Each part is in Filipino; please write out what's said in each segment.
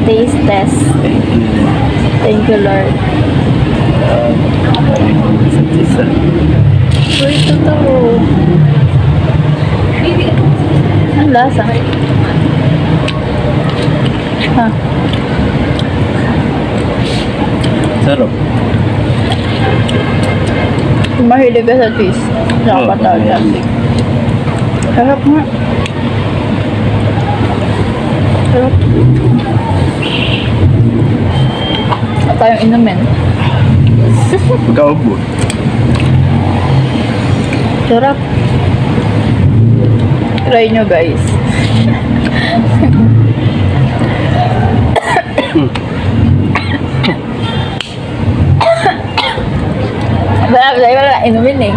Taste test. Thank you, Lord. Uy, totoo. Ang lasa. Ha? Sarap. Mahilig ka sa cheese. Nakapatawa. Sarap nga. Sarap. At tayong inumin. Magkaubo. Sarap. Try nyo, guys. Wala, inumin eh.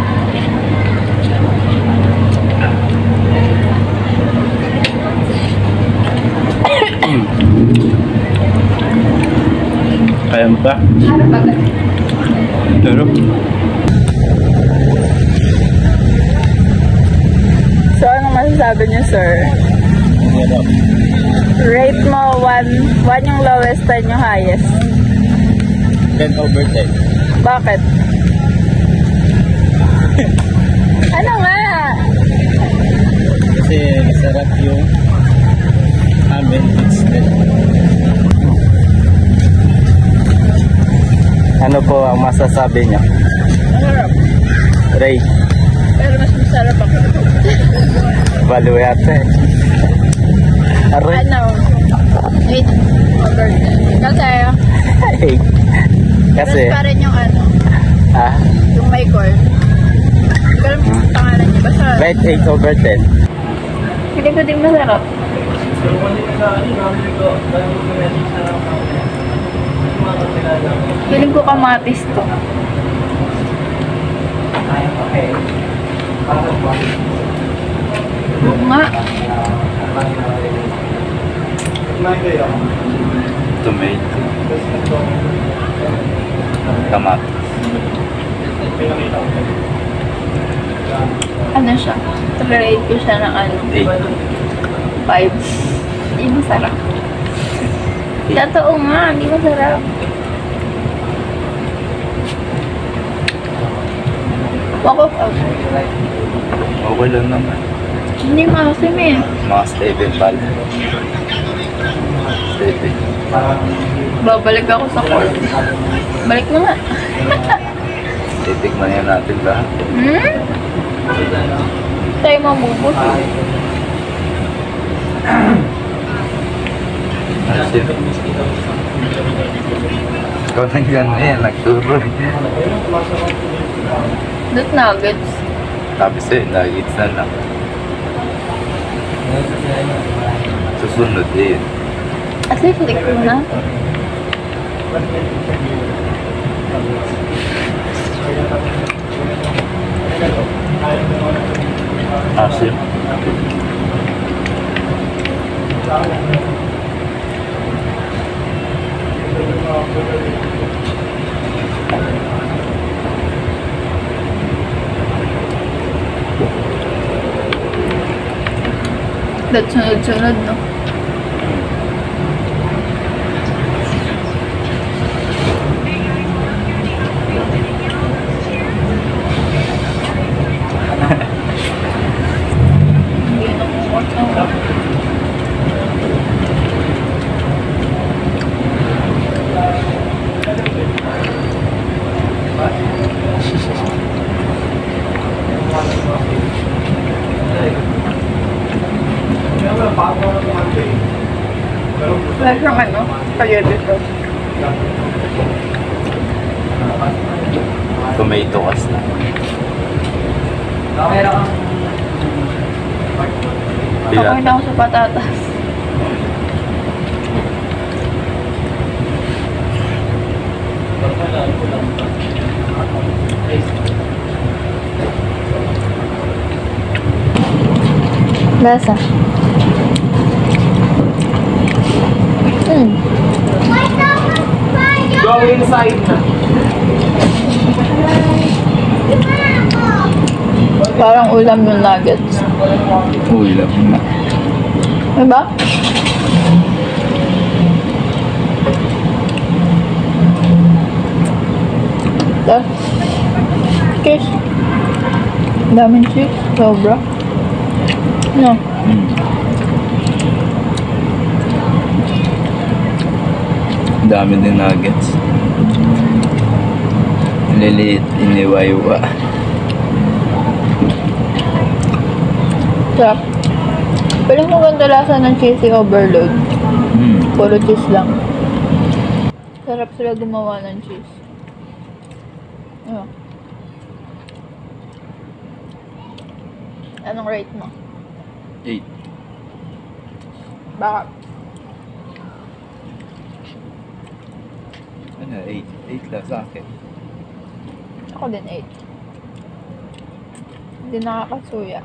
Kaya mo pa? Sarap. So, anong masasabi niyo, sir? Sarap. Rate mo 1 yung lowest, 10 yung highest. 10/10. Bakit? Ano nga? Kasi masarap yung amin. Ano po ang masasabi niyo? Masarap. Ray, Pero mas masarap ako. balo yata eh. Aray. Ano? 8 over 10. Kasi, Kasi, pa rin yung ano, ah, yung may corn. Hindi ko alam yung pangalan niya. Basta, rate 8/10. hindi ko din masarap. Feeling ko kamatis to. Oo nga. Tomato. Kamatis. Ano siya? Tolerate ko siya ng ano, 5. Hindi masarap. Totoo nga, hindi masarap. Walk off out. Okay lang naman. Hindi maasim eh. Mga stable pala. Stable. Babalik ako sa court. Balik mo nga. Titikman yan natin lahat. Hmm? Tayo mabubos eh. Asin. Ikaw nang gano'n yan, nagturo. Dut nuggets. Sabi sa'yo, nuggets na lang. Susunod din. Kasi flick ko na. Asin. Dut sunod-sunod, no? Wala siyang ano, spaghetti sauce. Tomato kas na. Ako na ako sa patatas. Lasa. Go inside na. Parang ulam yung nuggets. Ulam na. Diba? Tapos, cheese. Daming cheese. Sobra. No. Dami din nuggets. Liliit, iniwa-iwa. Sarap. Pero mo ganda lasa ng cheesy overload. Puro cheese lang. Sarap sila gumawa ng cheese. Oh. Anong rate mo? 8. Bakit? Ano, 8. 8 lang sa akin. Ako din 8. Hindi nakakasuya.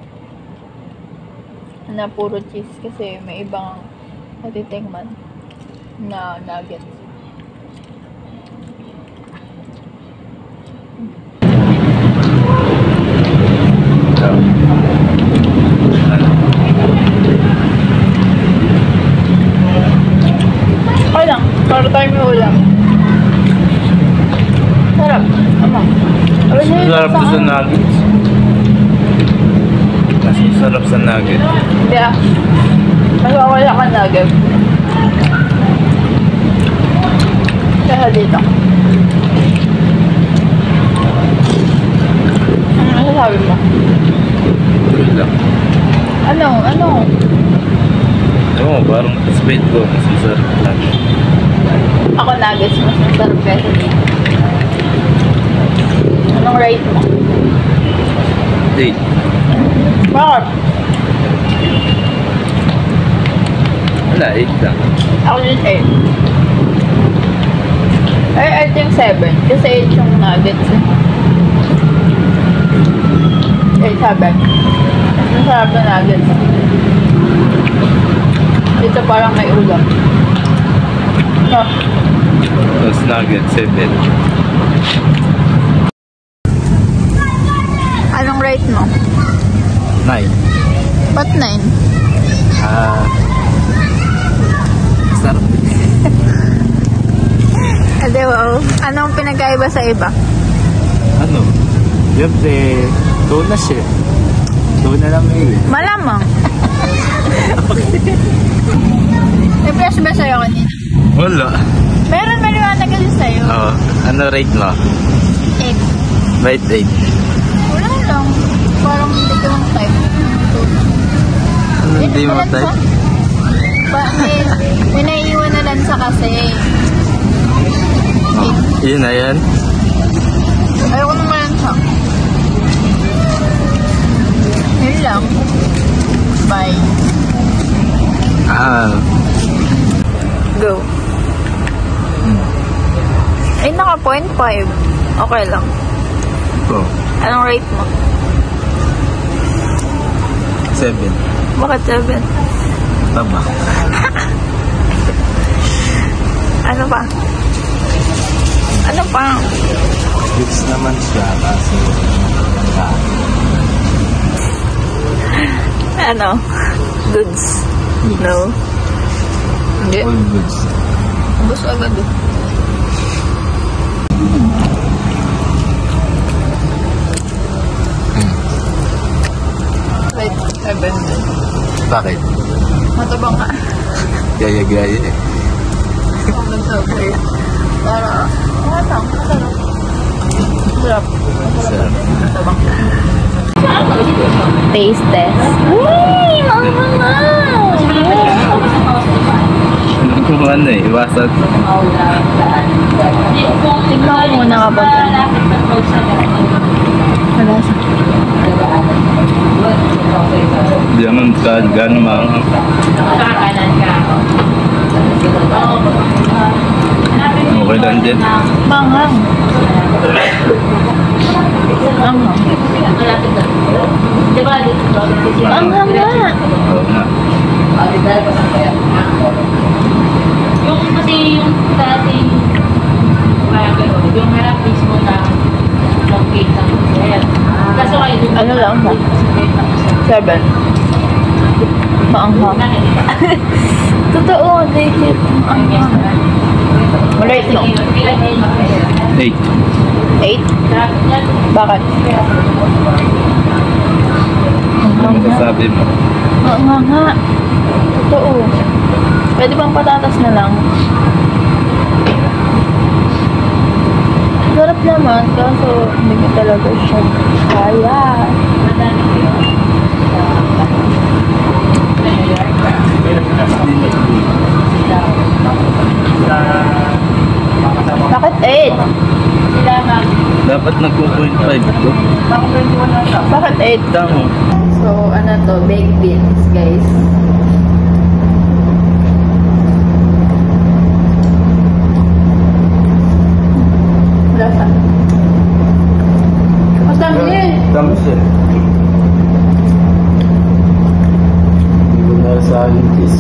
Na puro cheese kasi may ibang natitingman na nuggets. Okay lang. Para tayo may ulam. Sarap. Ano? Masarap to sa nuggets. Mas masarap sa nuggets. Hindi ah. Magwawala ka nugget. Kaya dito. Ano masasabi mo? Tuloy lang. Ano? Oo, parang speed ko. Mas masarap lang. Ako nuggets. Mas masarap kaysa dito. Anong rate mo? 8. Bakit? Wala, 8 lang. Ako din 8. Ay, I think 7. Kasi 8 yung nuggets eh. 8, 7. Masarap na nuggets. Dito parang may ulam. No. Tapos nuggets, 7. Anong rate mo? 9. Ba't 9? Sarap. Ade, wow. Anong pinagkaiba sa iba? Ano? Siyempre, tuna siya. Tuna lang eh. Malamang. May flash ba sa'yo kanina? Wala. Meron maliwanag kasi sa'yo. Oo. Ano rate mo? 8. Rate 8. Wala lang. Parang hindi ko lang type. Ano hindi mo type? May naiiwan na lansa kasi. Yun na yan. Ayoko nang malansa. Yun lang. Bye. Go. Ay, naka 0.5. Okay lang. Oh. Anong rate mo? 7. Bakit 7? Tama. Ano pa? Ano pa? Goods naman siya kasi Ano? Goods? No? Hindi. all goods. Gusto agad eh. Wait, 7 din. Bakit? Matabang ka. Gaya-gaya eh. Ako nag-cover. Para, matang, masarap. Masarap. Sarap. Matabang. Taste test. Uy! Mama! Kung ano eh, iwasan. Tignan ko muna kapag malasa. Hindi naman gano'n maanghang. Okay lang din. Manghang. Ang hanga. Oo nga. Yung kasi yung dating parang gano'n, yung harap mismo na locate ng sir. Kaso kayo dun. Ano lang ba? 7. Maanghang. Totoo, legit. Maanghang. Right, no? 8. 8? Bakit? Ano masasabi mo? Maanghanga. Totoo. Pwede bang patatas na lang? Sarap naman, kaso hindi ko talaga siya kaya. Bakit 8? Dapat nagpo-0.5 ito. Bakit 8? Tama. So, ano to? Baked beans, guys. Lasa. Matamis! Tama siya. Hindi ko na sa akin kiss.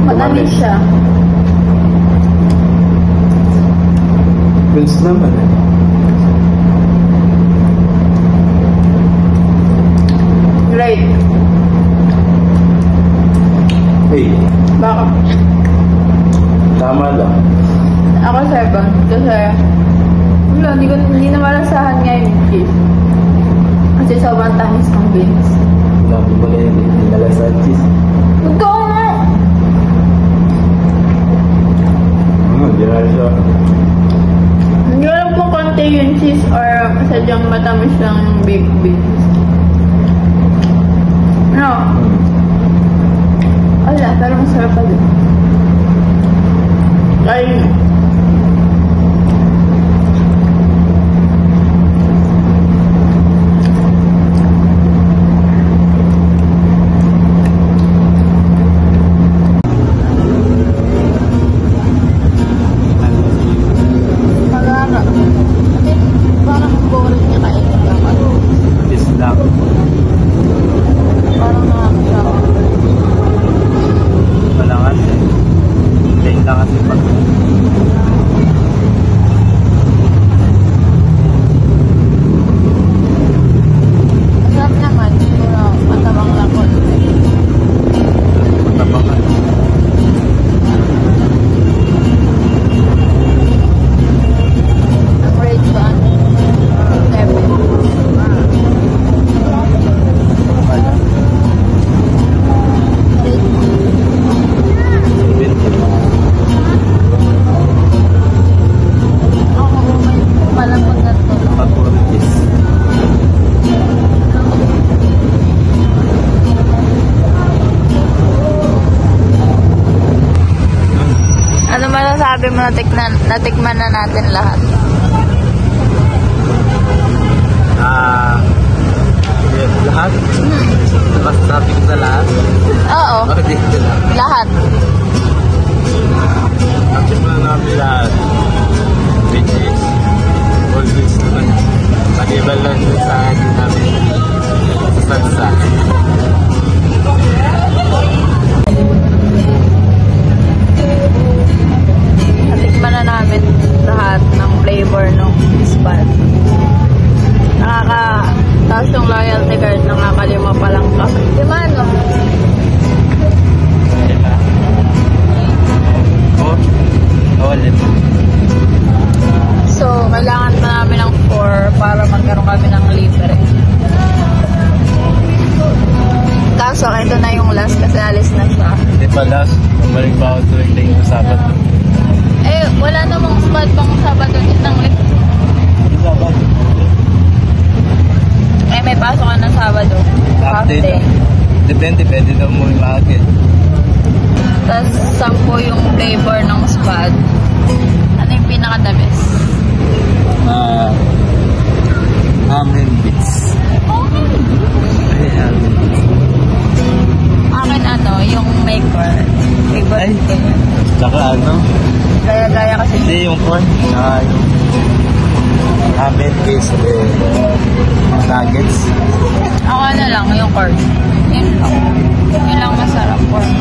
Matamis siya. Beans naman eh. Right. Hey, Bakit? tama lang. Ako 7. Kasi, wala, hindi na malasahan ngayon yung cheese. Kasi sobrang tamis ng beans. Labi mo na yung nila sa cheese. Totoo nga! Hindi na siya. Hindi ko alam kung konti yung cheese or sadyang matamis lang yung baked beans. No? Wala, pero masarap pa din. Ay, pag-ano. Kasi parang boring niya kainin dapat. Peace lang. Parang nakakasama. Wala kasi. Kain lang kasi pag... Masarap naman, pero matabang lang ko. Tabangan. Ang rate ko, 7. Ako, malambot na to. Pag puro cheese. Ano masasabi mo natikman na natin lahat? Yes, lahat? Mas sabi ko sa lahat? Oo, O, dito lang. lahat. Sabi mo na namin lahat. Which is, always naman. Maliban lang dun sa akin namin. Sa salsa. Natikman na namin lahat ng flavor ng ispan. Tapos yung loyalty card, nakakalima pa lang kami. Di mano? Diba? Ulit. So, kailangan pa namin ng 4 para magkaroon kami ng libre. Kaso, ito na yung last kasi alis na siya. Hindi pa last. Bumalik pa ako tuwing linggo Sabado. Eh, wala namang spot pang Sabado ng lift. Sabado? Eh, may pasok ka ng Sabado. Half day. Depende, pwede na mo yung maagit. Tapos, 10 yung flavor ng spot. Ano yung pinaka-the best? Amen bits. Ay, amen bits. Akin ano, yung maker. Favorite ko yun. Tsaka ano? Gaya-gaya kasi. Hindi yung corn. Tsaka yung... Amin is the nuggets. Ako na lang, yung corn. Yun lang. Yun lang masarap corn.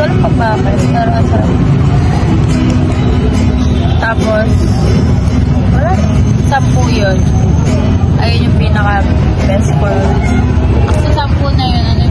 Ganun pa bakit? Sarap. Tapos, wala. 10 yun. Ayun yung pinaka best corn. Sa 10 na yun, ano